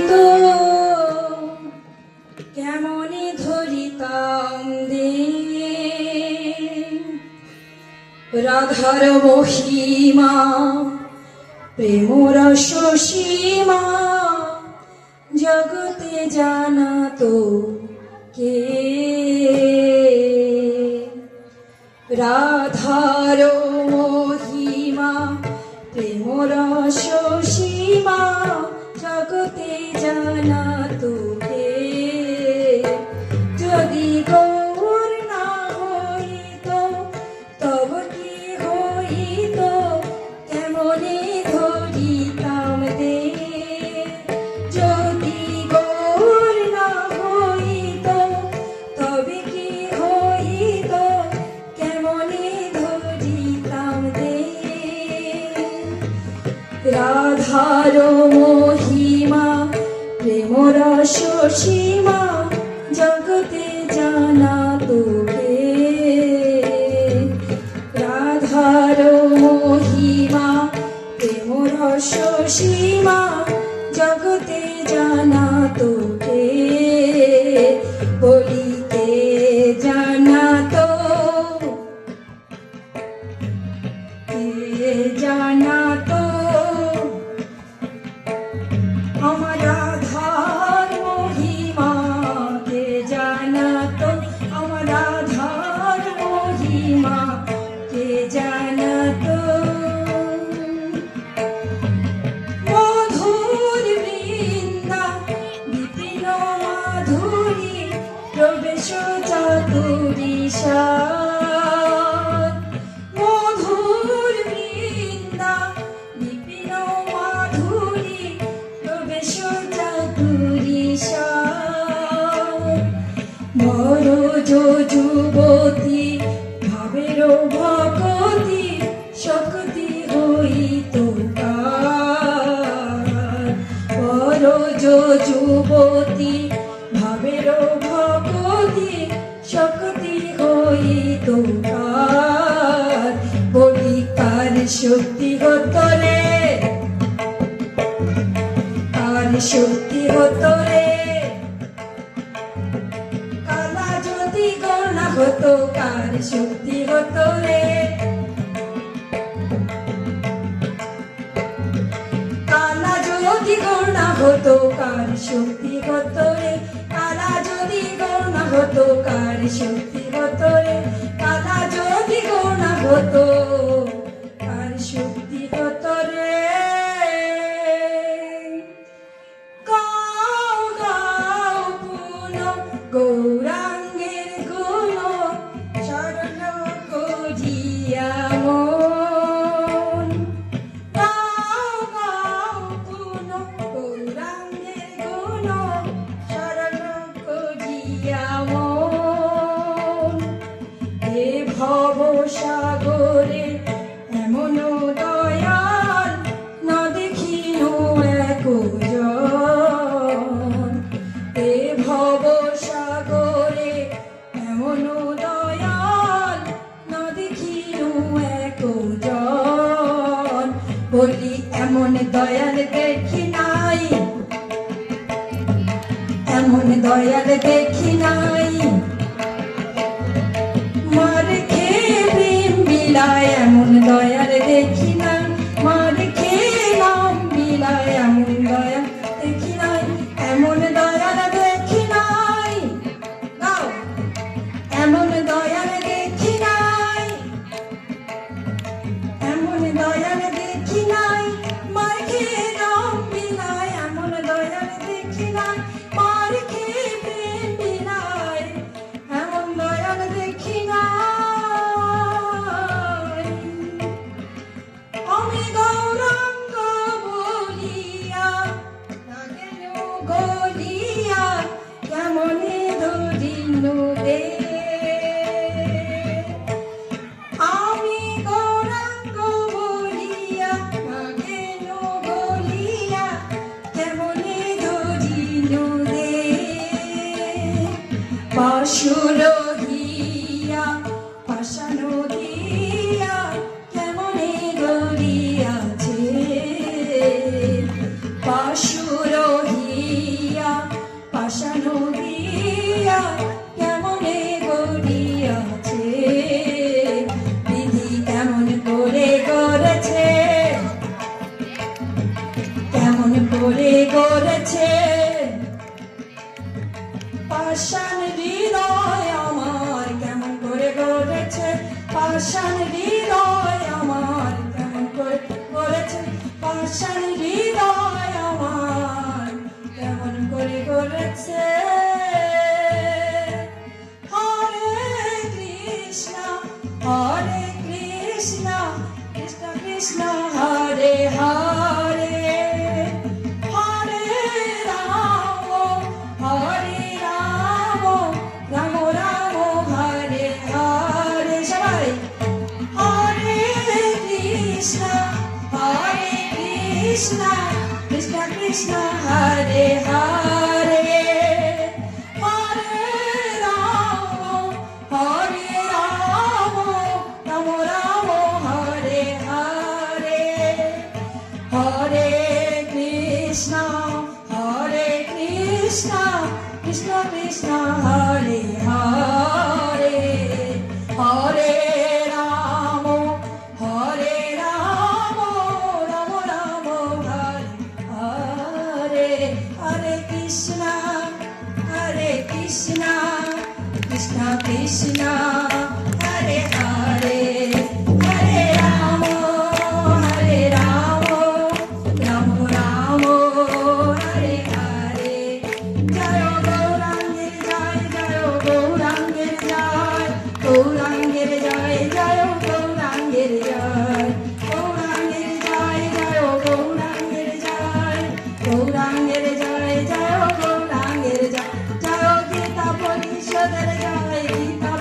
তো কেমনে ধরিতাম দে রাধার মহিমা প্রেম রস সীমা জগতে জানা তো কে রাধার মহিমা প্রেম রস সীমা জগতে জানা তো কে যদি গৌর না হইত তব কি হইত কেমনে ধরিতাম দে যদি গৌর না হইত তবে কি হইত কেমনে ধরিতাম দে রাধার মহিমা প্রেম রস সীমা জগতে জানা তো কে রাধার মহিমা প্রেম রস সীমা জগতে জানা তো কে বলিতে জানা তো কে জানা তো আমার রাধার মহিমা কে জানা তো আমার রাধার মহিমা কে জানা তো মধুর বৃন্দা বিপিন মাধুরী প্রবেশ চাতুরী মধুর বৃন্দা বিপিন মাধুরী প্রবেশ চাতুরী মর যুবতী ভাবের ভকতি শক্তি হইত মর যুবতী ভাবের ভকতি শক্তি হইত বলি কার শক্তি হত রে কার শক্তি হত রে কালা যদি গণা হতো কার শক্তি হতো রে কালা যদি গণা হতো কার শক্তি হতো রে কালা যদি গণা হতো কার শক্তি হতো রে কালা যদি গণা হতো কার শক্তি হতো রে গাও গাও পুন গৌরাঙ্গের গুণ শরণ করিয়া মন গাও গাও পুন গৌরাঙ্গের গুণ শরণ করিয়া মন হে ভব সাগরে এমন দয়াল না দেখিনো একজন হে ভব সাগরে এমন দয়াল না দেখিনো একজন বলি এমন দয়াল দেখি নাই এমন দয়াল দেখি নাই মার খেয়ে প্রেম বিলায় এমন দয়াল দেখি নাই মার খেয়ে নাম বিলায় এমন দয়াল দেখি নাই এমন দয়াল দেখি নাই গাও এমন দয়াল দেখি নাই এমন দয়াল দেখি নাই মার খেয়ে নাম বিলায় এমন দয়াল দেখি নাই মার খেয়ে প্রেম বিলায় এমন দয়াল দেখি নাই আমি গৌরাঙ্গ বলিয়া লাগেন গলিয়া কেমনে ধরিনু দে আমি গৌরাঙ্গ বলিয়া লাগেন গলিয়া কেমনে ধরিনু দে পাশুর হিয়া পাশান দিয়া কেমনে গড়িয়াছে পাশুর হিয়া Krishna Krishna Krishna Hare Hare Hare Rama Hare Rama Rama Rama Hare Hare Hare Krishna Krishna Krishna Hare Hare Hare Rama Rama Rama Hare Hare Hare Krishna Krishna Krishna Hare Hare Hare Rama Rama Rama Hare Hare Jaya Gaurangir Jai Jaya Gaurangir Jai Gaurangir Jai Jaya Gaurangir Jai Gaurangir Jai Jaya Gaurangir Jai Gaurangir Jai Jaya Gaurangir Jai Jaya Gita Parishadar Jai Gita